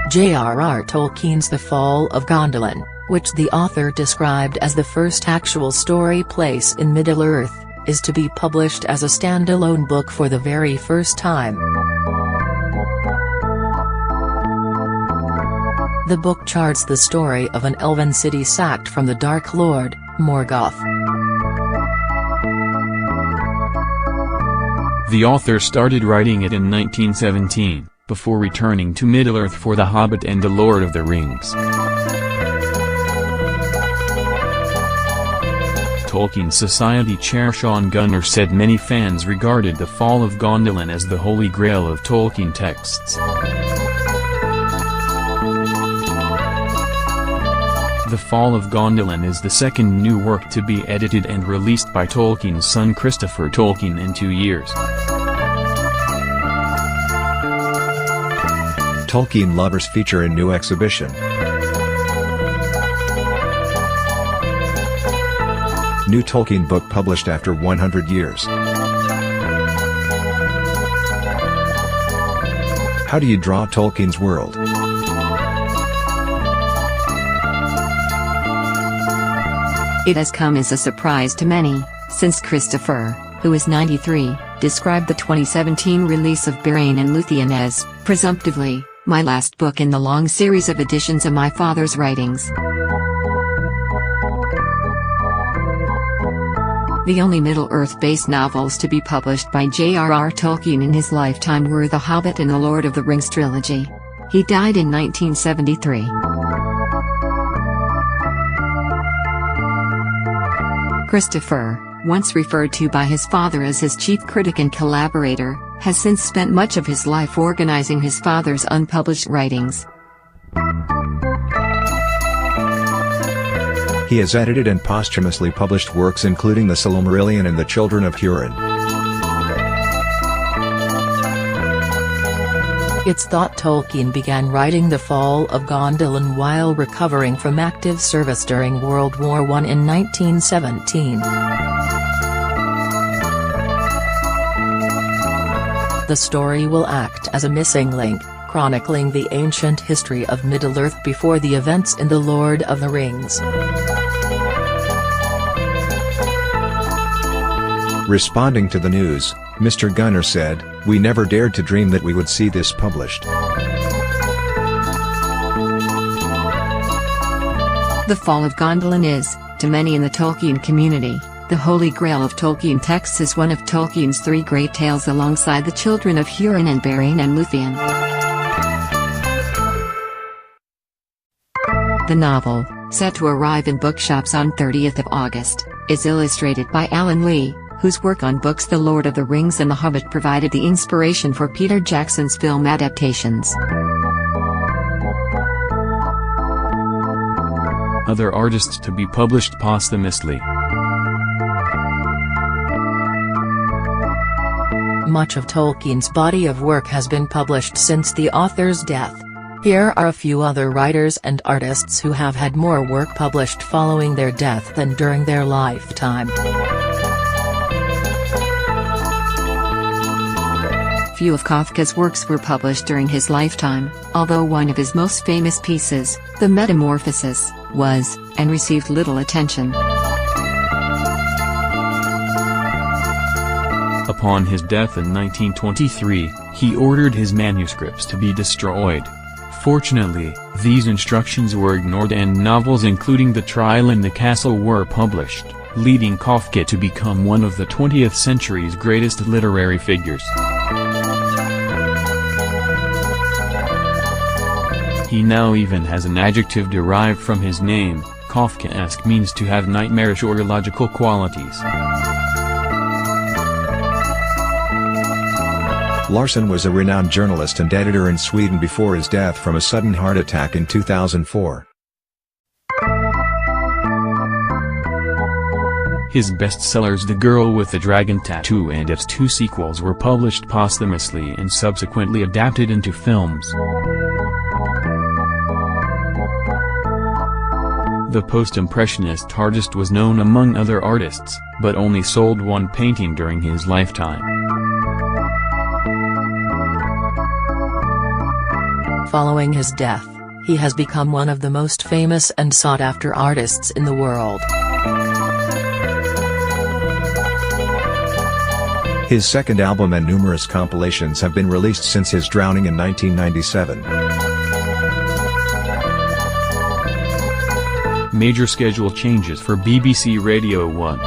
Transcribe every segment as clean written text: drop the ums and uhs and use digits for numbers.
JRR Tolkien's The Fall of Gondolin, which the author described as the first actual story place in Middle-earth, is to be published as a standalone book for the very first time. The book charts the story of an elven city sacked from the Dark Lord, Morgoth. The author started writing it in 1917, before returning to Middle-earth for The Hobbit and The Lord of the Rings. Tolkien Society Chair Sean Gunnar said many fans regarded The Fall of Gondolin as the holy grail of Tolkien texts. The Fall of Gondolin is the second new work to be edited and released by Tolkien's son Christopher Tolkien in 2 years. Tolkien lovers feature in new exhibition. New Tolkien book published after 100 years. How do you draw Tolkien's world? It has come as a surprise to many, since Christopher, who is 93, described the 2017 release of Beren and Luthien as, presumptively, my last book in the long series of editions of my father's writings. The only Middle-earth-based novels to be published by JRR Tolkien in his lifetime were The Hobbit and The Lord of the Rings trilogy. He died in 1973. Christopher, once referred to by his father as his chief critic and collaborator, has since spent much of his life organizing his father's unpublished writings. He has edited and posthumously published works including The Silmarillion and The Children of Hurin. It's thought Tolkien began writing The Fall of Gondolin while recovering from active service during World War I in 1917. The story will act as a missing link, chronicling the ancient history of Middle-earth before the events in The Lord of the Rings. Responding to the news, Mr. Gunnar said, "We never dared to dream that we would see this published." The Fall of Gondolin is, to many in the Tolkien community, the holy grail of Tolkien texts as one of Tolkien's three great tales alongside The Children of Hurin and Beren and Luthien. The novel, set to arrive in bookshops on 30th of August, is illustrated by Alan Lee, whose work on books The Lord of the Rings and The Hobbit provided the inspiration for Peter Jackson's film adaptations. Other artists to be published posthumously. Much of Tolkien's body of work has been published since the author's death. Here are a few other writers and artists who have had more work published following their death than during their lifetime. Few of Kafka's works were published during his lifetime, although one of his most famous pieces, The Metamorphosis, was, and received little attention. Upon his death in 1923, he ordered his manuscripts to be destroyed. Fortunately, these instructions were ignored and novels including The Trial in the Castle were published, leading Kafka to become one of the 20th century's greatest literary figures. He now even has an adjective derived from his name. Kafkaesque means to have nightmarish or illogical qualities. Larsson was a renowned journalist and editor in Sweden before his death from a sudden heart attack in 2004. His bestsellers The Girl with the Dragon Tattoo and its two sequels were published posthumously and subsequently adapted into films. The post-impressionist artist was known among other artists, but only sold one painting during his lifetime. Following his death, he has become one of the most famous and sought-after artists in the world. His second album and numerous compilations have been released since his drowning in 1997. Major schedule changes for BBC Radio 1.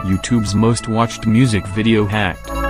YouTube's most watched music video hacked.